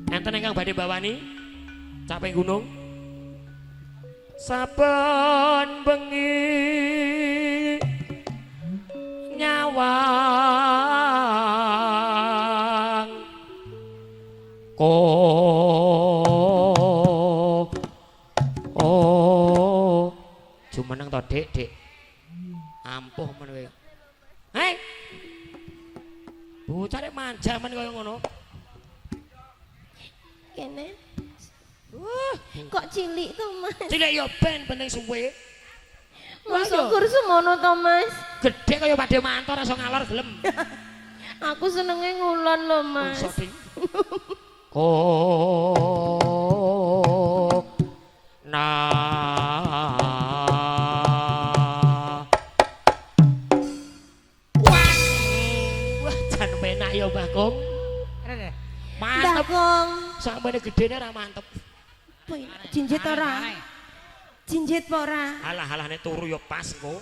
Enten ingkang badhe bawani caping gunung. Saben bengi nyawang jumeneng to Dik, Dik. Ampuh men kowe. Hei. Bocah rek manja men kaya ngono. Kene. Kok cilik to, Mas? Cilik ya ben penting suwe. Masuk kursi mono to, Mas? Gedhe kaya Pakde Mantor iso ngalor gelem. Aku senenge ngulon lho, Mas. Na wah jan penak ya Mbah Kong. Mantep. Mbah Kong. Sampene gedene ra mantep. Jinjit ora? Jinjit apa ora? Alah nek turu ya pas engko.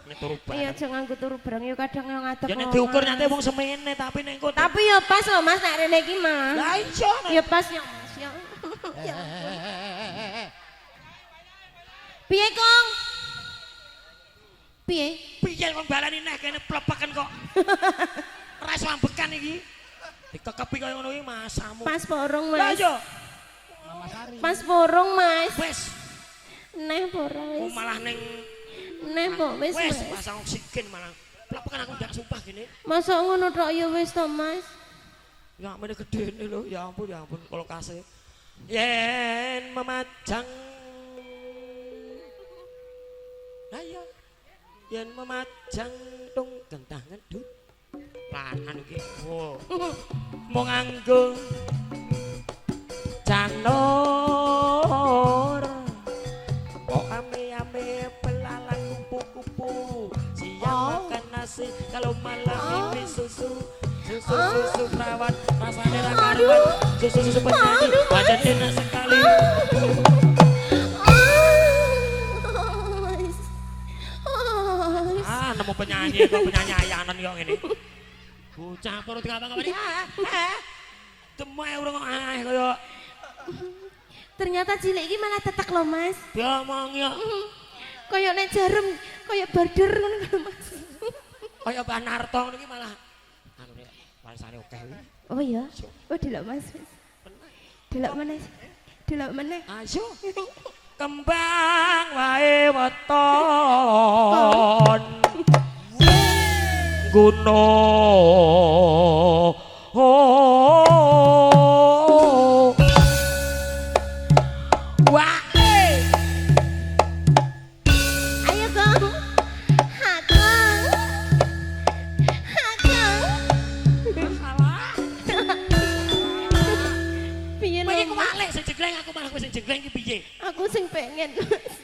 Nek turu bareng. Iya aja nganggo turu bareng ya kadang yo ngadeg. Ya nek diukur nyate wong semene tapi nek engko. Tapi ya pas lho Mas nek rene iki mah. Lah iya. Ya pas ya Mas ya. Piye Kong? Piye? Piye kon balani neh kene plepeken kok. Ora iso ambekan iki. Dikekepi kaya ngono iki masamu. Pas porong Mas. Lah iya. Pas porong Mas. Wis. Neh ora wis. Malah ning neh kok wis wis Mas. pasang oksigen malah. Plepeken aku ndak sumpah gini. Masa ngono tok ya wis to Mas. Ya mene gedene lho, ya ampun kalau kasih. Yen memajang. Lah iya. Yen memajang tung gentah ngedut. Lahan iki. Oh. Mau nganggo janur. Kok ame-ame belalang kupu-kupu. Siang makan nasi kalau malam ini susu. Susu perawat rasanya ra karuan. Susu penyanyi badan enak sekali. Nemu penyanyi kok penyanyi ayanan kok ngene. Bocah perut ngapa-ngapa iki. Demai urung kaya ternyata cilik iki malah tetek lho Mas. diomong ya. Kaya nek jarum, kaya barder ngono lho Mas. Kaya Banarto ngono iki malah anu nek warisane akeh kuwi. Oh iya. Oh delok Mas. Delok meneh. Delok meneh. Ayo. Kembang wae weton. Gunung. Aku sing pengen.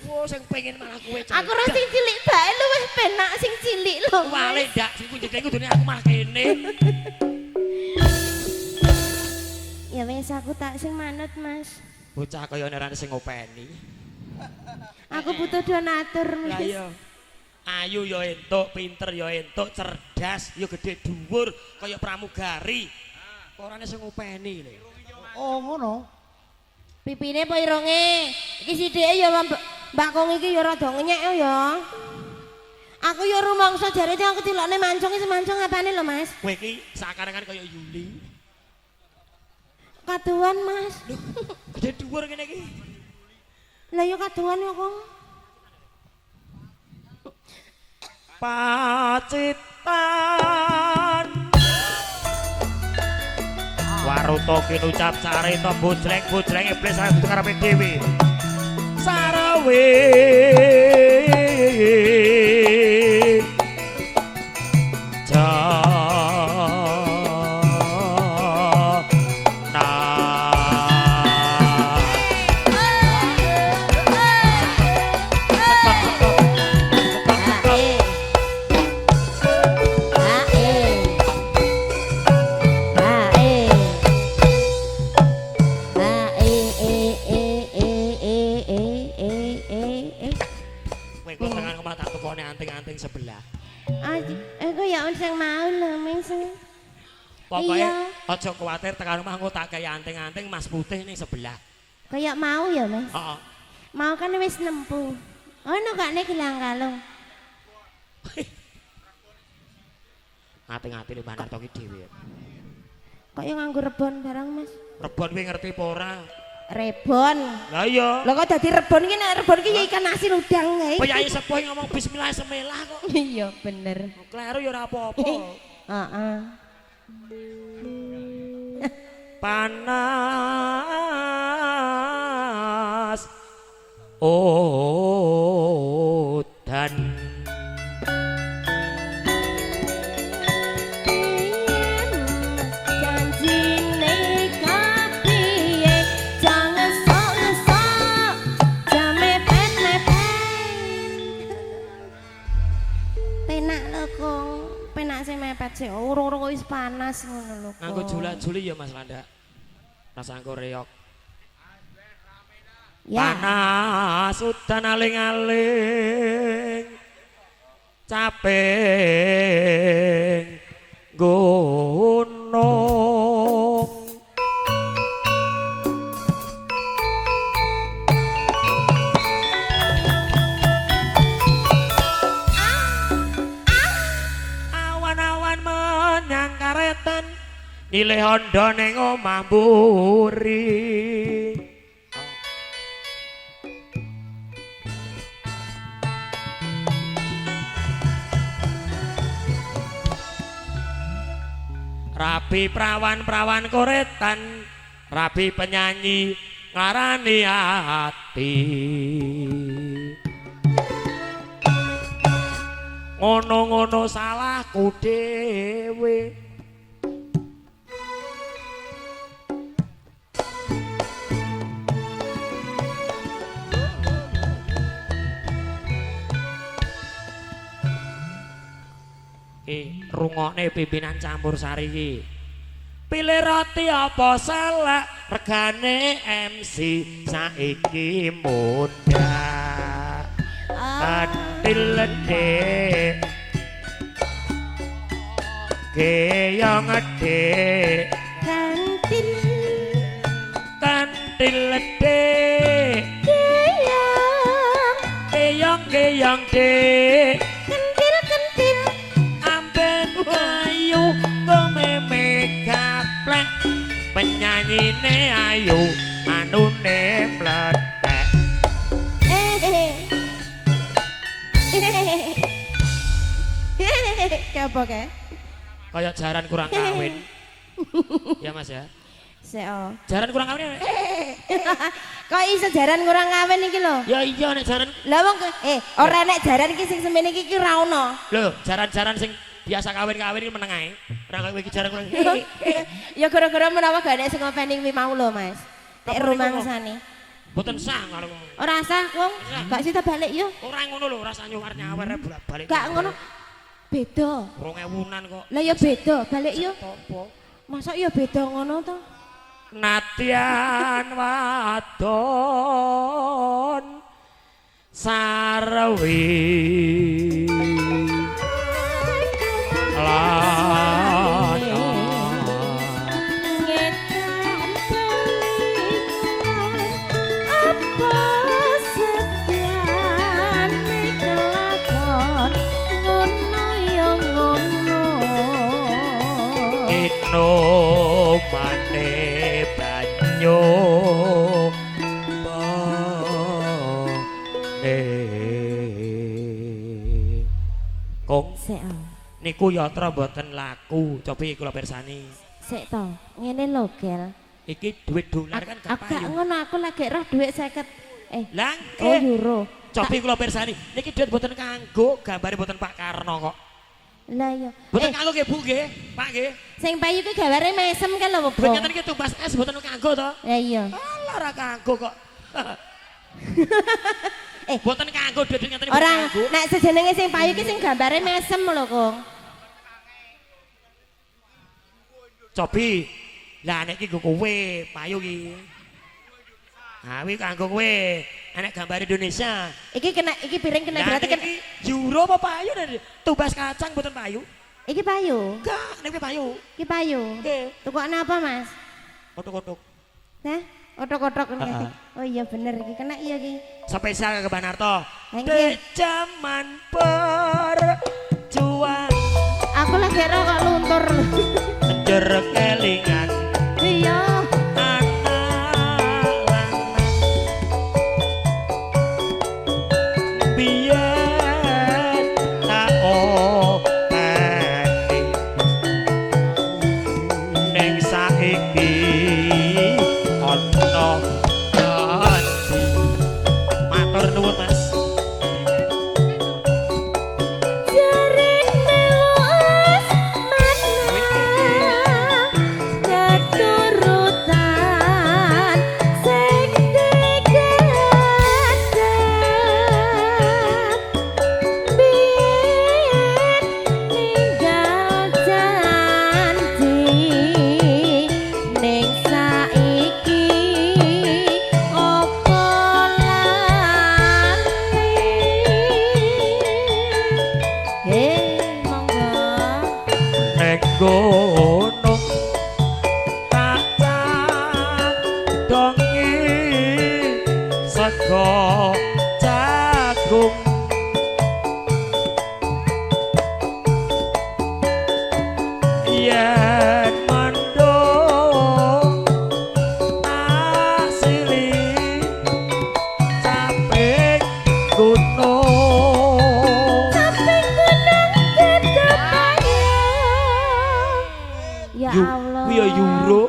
Wo sing pengen malah kowe. Aku ora sing cilik bae luwih penak sing cilik lho. Wale ndak sing jeneng kudune aku malah kene. Ya wis aku tak sing manut, Mas. Bocah kaya nerane sing ngopeni. Aku butuh donatur, Mas. Lah iya. Ayu ya entuk, pinter ya entuk, cerdas, ya gede dhuwur kaya pramugari. Orane sing ngopeni lho. Oh ngono. Pipine apa ironge? Iki sithike ya Mbak Kong iki ya rada ngenyek ya. Aku ya rumangsa jare aku tilokne mancung iki mancung apane lho, Mas? Kowe iki sakarengan kaya Yuli. Kaduan, Mas. Lho, gede dhuwur ngene iki. Lah ya kaduan ya, Kong. Pacitan Waruto kinucap carita bojreng iblis aku karepe dhewe Sarawe Pokoknya Iya. aja kuwatir tekan omah engko tak kaya anting-anting Mas Putih ning sebelah. Kayak mau ya, Mas. Heeh. Mau kan wis nempu. Ono gak nek gelang kalung. Ngati-ngati Mbak Narto ki dhewe. Kaya nganggo rebon barang, Mas. Rebon kuwi ngerti apa ora? Rebon. Lah iya. Lah kok dadi rebon ki nek rebon ki ya ikan asin udang kae. Peyai sepuh ngomong bismillah semelah kok. Iya bener. Kleru ya ora apa-apa. Heeh. Panas udan Janjine kapiye jangan sok-sok jam mepet-mepet. Penak lho Kong. Penak sing mepet sih. Urung-urung wis panas ngono lho. Kong. nganggo jula-juli ya Mas Landa. Rasa nganggo reok. Ya. Panas udan aling-aling caping gunung awan-awan menyang karetan nilai hondo ning omah mburi. Rabi prawan-prawan koretan, rabi penyanyi ngarani ati. Ngono-ngono salahku dhewe. Rungokne pimpinan campur sari iki. Pilih roti apa selak regane MC saiki mudah. Kantil ledek Geyong ledek Kantil Kantil ledek Geyong Geyong dek Kentil Amben ayu ngomeme gaplek Penyanyine ayu anune mledek. Apa ke? Kayak jaran kurang kawin. Ya Mas ya. Seo. Jaran kurang kawin. Kok iso jaran kurang kawin iki lho? Ya iya nek jaran. Lah wong ora nek jaran iki sing semene iki ra ono. Lho, jaran-jaran sing biasa kawin-kawin iki meneng ae. Ora kaya iki jaran kurang. Ya gara-gara menawa gak nek sing ngopeni kuwi mau lho, Mas. Nek rumangsane. Mboten sah kalau Ora sah, Kong. Gak sida balik yo. ora ngono lho, rasa nyuwar-nyawar bolak-balik. Gak ngono. Beda. 2000-an kok. Lah ya beda, balik yo. Apa? Masa ya beda ngono to? Natyan wadon sarwi lana Ngetan apa setiane kelakon ngono ya ngono. ino mane banyu Kong Sek niku yatra mboten laku, cobi kula pirsani. sek to, ngene lho, Gel. Iki duit dolar kan gak Agak payu. ngono aku lagi roh dhuwit 50. Lah Oh nggih. euro. Cobi kula pirsani, niki duit mboten kanggo, gambare mboten Pak Karno kok. Lah iya. Mboten kanggo nggih Bu nggih, Pak nggih. Sing payu ki gaware mesem kan lho, Duit Bong. ngeten iki tumbas es mboten kanggo to. Ya iya. Alah ora kanggo kok. Mboten kanggo duit ngeten iki Ora kanggo. nek sejenenge sing payu ki sing gambare mesem lho, Kong. Cobi. Lah nek iki nggo kowe, payu ki. Ah kuwi kanggo kowe. Enek gambar Indonesia. Iki kena iki piring kena Lah berarti nek iki euro apa payu nek tumbas kacang mboten payu. Iki payu. Enggak, nek payu. Iki payu. Nggih. Tukokne apa, Mas? Kotok-kotok. Nah, otok-otok. Heeh. Oh iya bener iki kena iya iki. Spesial ke Banarto. Thank Di you. zaman perjuangan Aku lagi kok luntur. njur kelingan Iya. anak lanang biyen tak openi ning saiki ana janji. Matur nuwun Mas. Jarine wis menang keturutan sing digadhah biyen ninggal janji ning saiki opo lali monggo Nek gunung tak dongi sego jagung yen mendung asili capek gunung. Samping gunung Gedepayung. Ya Allah. Kuwi ya Euro.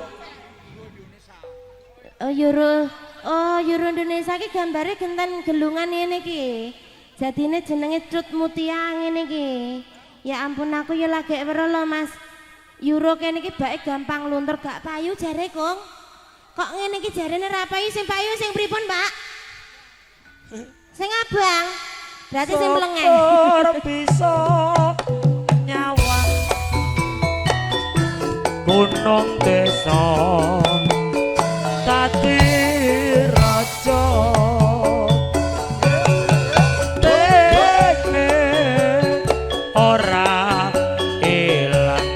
Oh Euro. Oh Euro Indonesia ki gambare genten gelungan ngene iki. Jadine jenenge Cut Mutia ngene iki. Ya ampun aku ya lagi weruh lho Mas. Euro kene iki bae gampang luntur gak payu jare Kong. Kok ngene iki jarene ra payu sing payu sing pripun, Pak? Sing abang. Berarti sing melengeh. Syukur bisa nyawa gunung desa dadi raja dene ora ilang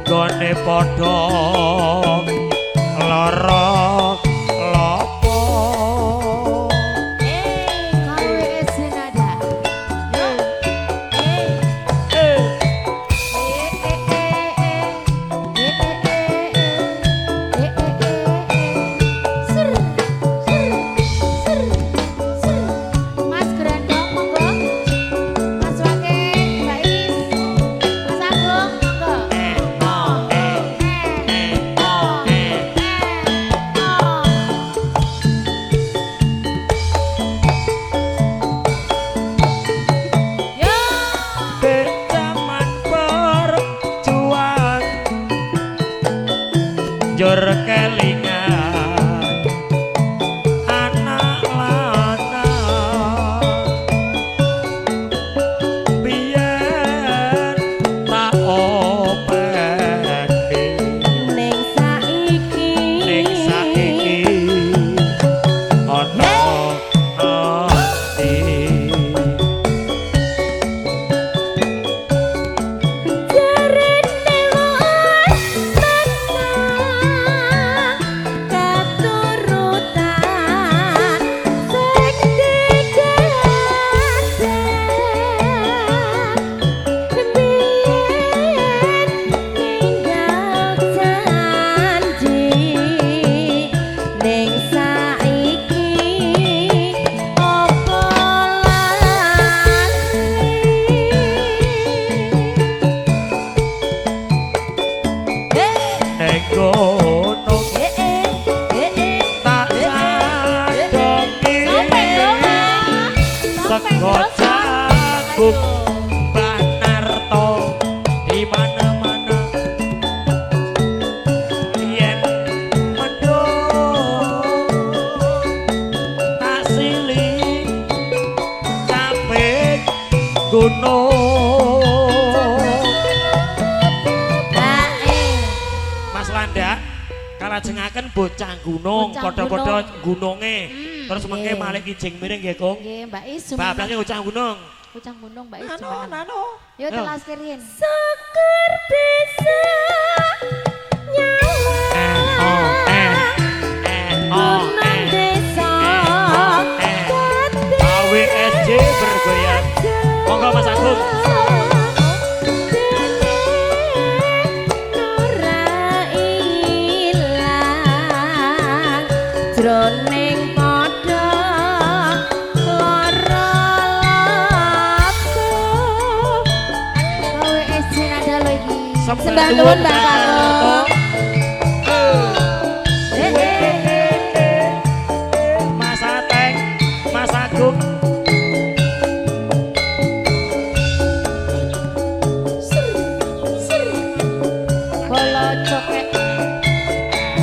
gone padha lara lopo. Kowe senada. Mas Grandong monggo. Mas Wake, Mbak Is, Mas Agung monggo. Yo. Di zaman perjuangan njur kelingan anak lanang biyen tak openi Ning saiki ana ati. jarene wis menang keturutan sing digadhah biyen ninggal janji ning saiki opo lali. Nek gunung tak sadongi sego jagung Banarto di mana-mana yen mendung asili capek gunung. Mas Landa kalajengaken bocah gunung Bocah padha-padha gununge Hmm, terus mengke nggih. malih kijing miring nggih Kong. Nggih, Mbak Is Bablake bocah gunung. Bocah gunung Mbak Is Nano, cuman. nano. Yo telas kirin. Sekar desa nyawa Gunung desa KWSJ bergoyang. Monggo Mas Agung. Jroning padha lara laku Kowe SC nada lo iki. Sembah nuwun Mbak Kakung. Mas Ateng, Mas Agung. Bolo cokek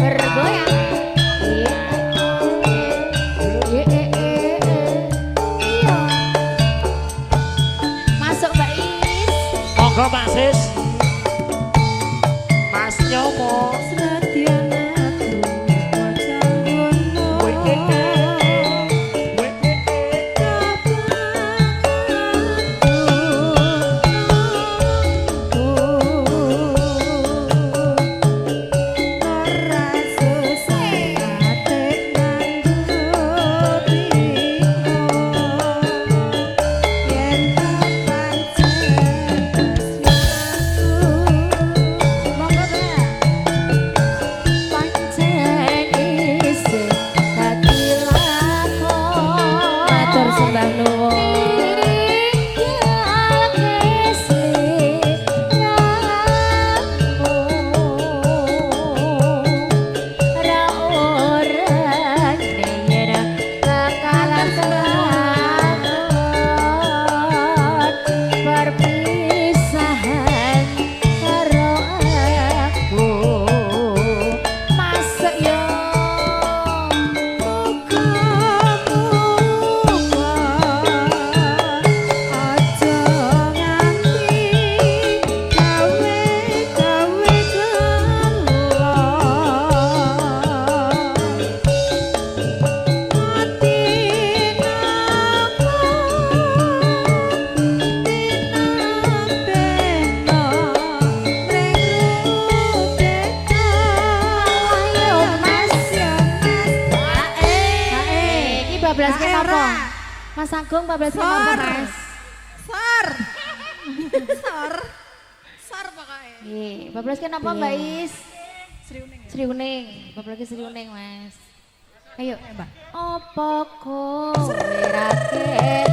bergoyang. Iya. Masuk Mbak Is. Monggo Pak Sis. Mas Nyomo. Senadyan aku wajah ngono Monggo Mbak. Pancen isih dadi lakon. Matur sembah nuwun. Perpisahan karo aku masuk yo ayo Mas iki bablas ke apa Mas Agung bablas ke apa Mas Sor pokoknya. Nggih, bablas ke apa Mbak Is? Sri Uning. Bablas ke Sri Uning, Mas. Ayo, Mbak. Apa kowe ra lihat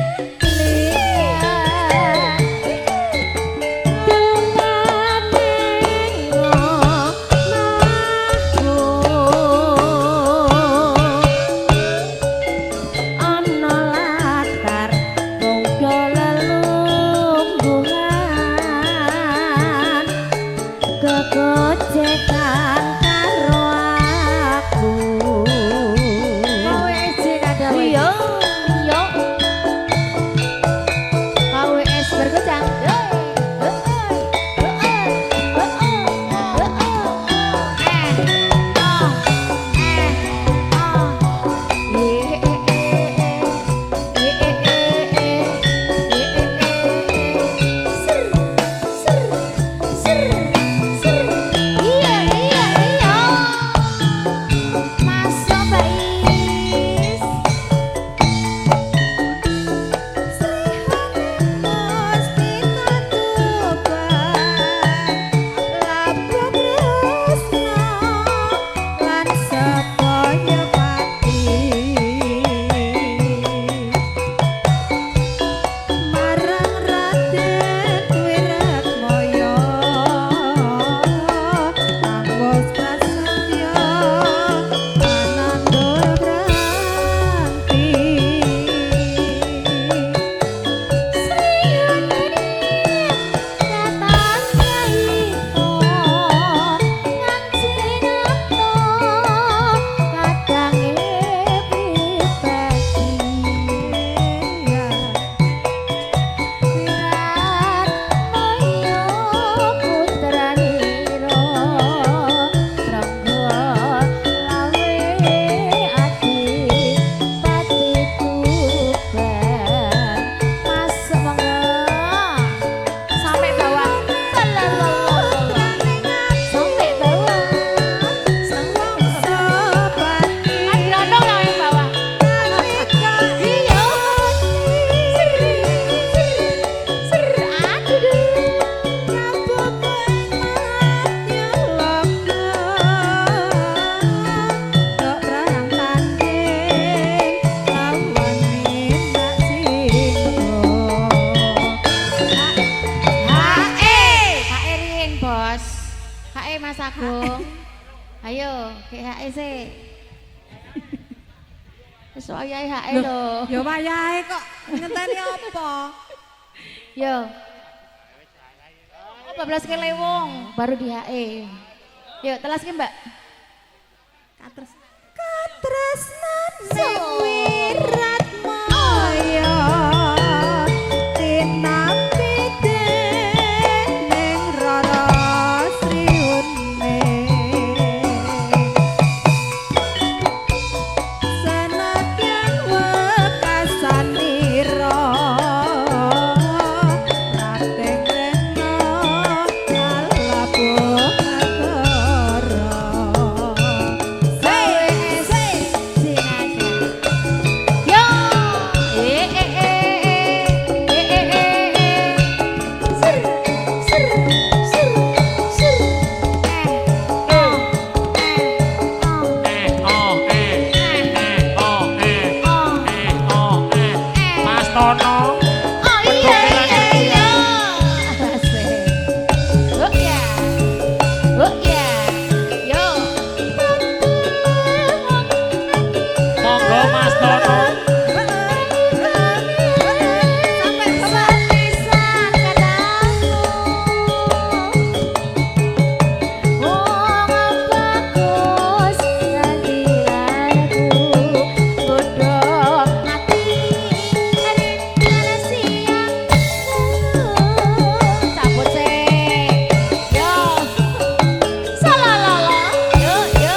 Kegocekan karo aku. Kowe izin ada wae. Iya. Yo. Kowe es bergejang. bos. HE Mas Agung. Ayo, ke HE sih. Wis wayahe HE lho. Ya wayahe kok ngenteni apa? Yo. Oh, 12 ke lewong baru di HE. Yuk, telas ki, Mbak. Katres. Katresnan ning wirat maya tinapi ning rara sriune senadyan wekasanira rateng rena kalabuh negara Yo. Ser, ser, ser, ser. Mas Tono. Oh iya iya iya. Asik. Oh ya. Oh ya. Yo. Monggo Mas Tono. Sampai katamu. Oh bagus gantilanku bodoh hati rindu siang cabut sih yo salalala yo yo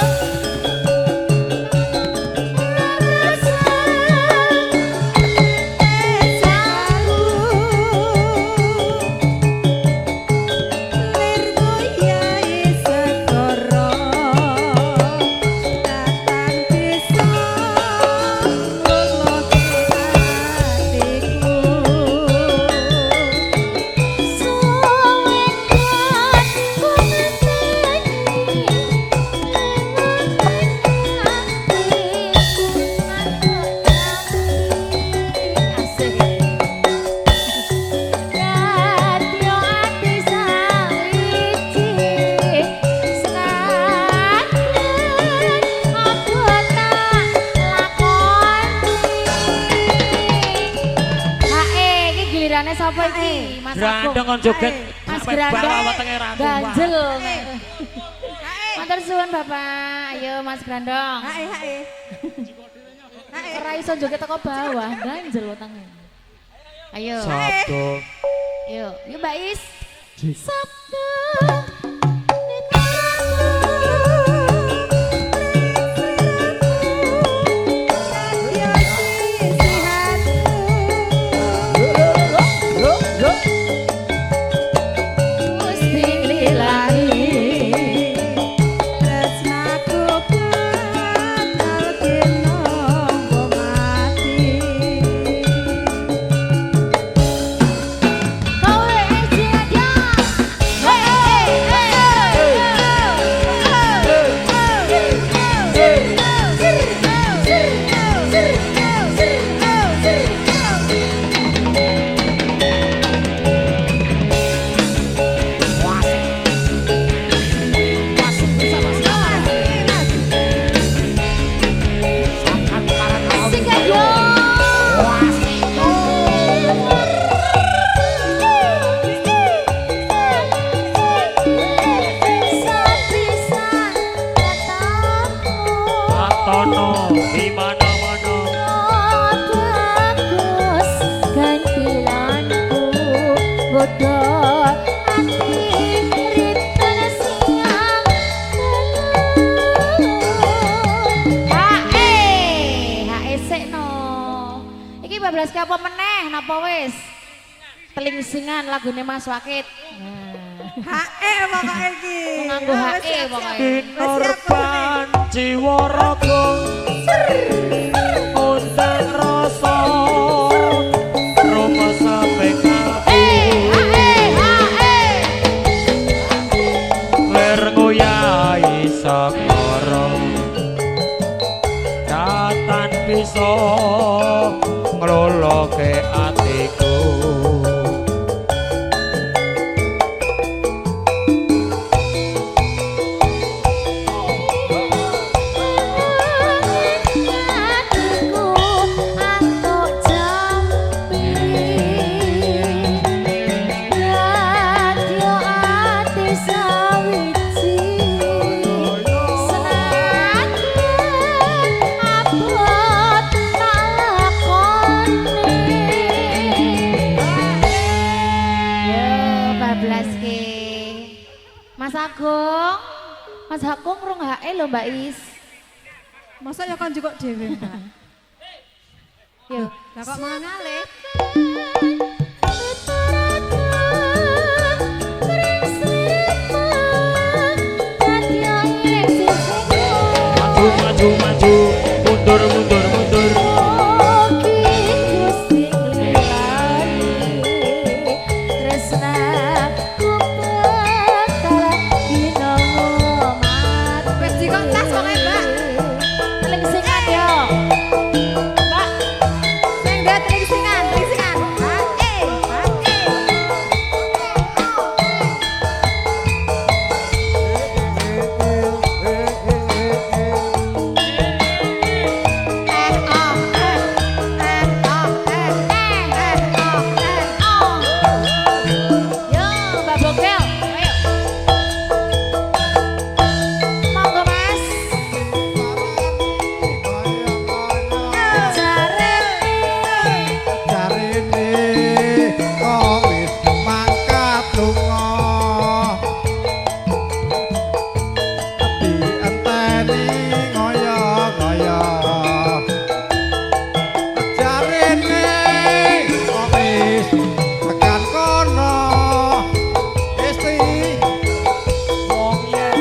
Sapa iki? Mas Agung. Grandeng kon joget. Mas sampai Grandeng. bawah wetenge ratu. Ganjel. Matur suwun Bapak. Ayo Mas Grandong. Hae hae. Hae. Ora iso joget teko bawah, ganjel wetenge. Ayo. Sabdo. Yuk, yuk Mbak Is. Sabda. Apa meneh napa wis telingsingan lagune Mas Wakit. Hae pokoke iki. Nganggo HE pokoke. Dinorban jiwa raga undang rasa rupa sampai ler ngoyahi sakara datan bisa ngloloke atiku Agung. Mas Agung rong HE lho Mbak Is. Masa ya kan juga dhewe, Mbak. Yo. Lah kok malah ngalih? Maju maju maju, mundur mundur mundur. Wes dikon tas kok Mbak. Paling singkat yo. Mbak, Sing ndet tringsingan, tringsingan. yo Mbak Bokel. Ayo. Monggo Mas. Jarine kok wis mangkat lunga dienteni ngoyo-ngoyo jarine kok wis tekan kono Esti Wong yen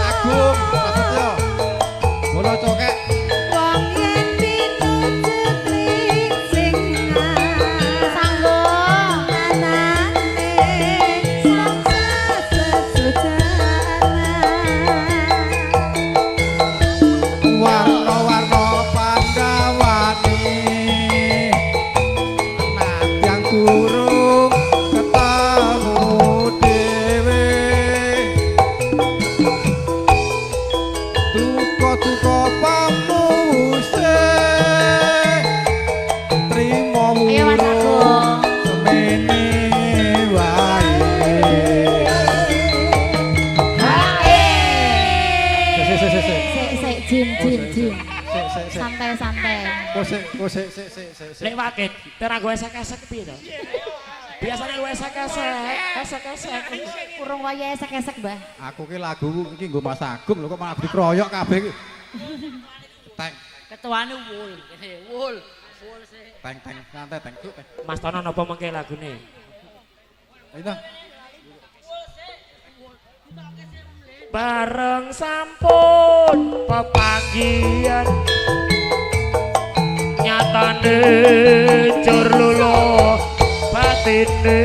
Agung Prasetyo bola cokek Sanggung. warna-warna Pandawani nadyan durung ketemu dhewe duka-duka pamuse trimo Ayo, Mas Agung. semene wae Sik, jin. Santai-santai. Sik. lek waket, ora gue esek-esek piye to? Biasane lu esek-esek, esek-esek. Kurung waya esek-esek, Mbah. Aku ki lagu iki nggo Mas Agung lho kok malah dikeroyok kabeh iki. Teng, Ketuane wul, wul. teng, santai teng. Yuk, teng. Mas Tono napa mengke lagune? Ayo. Bareng sampun pepanggian nyatane jur lulu batine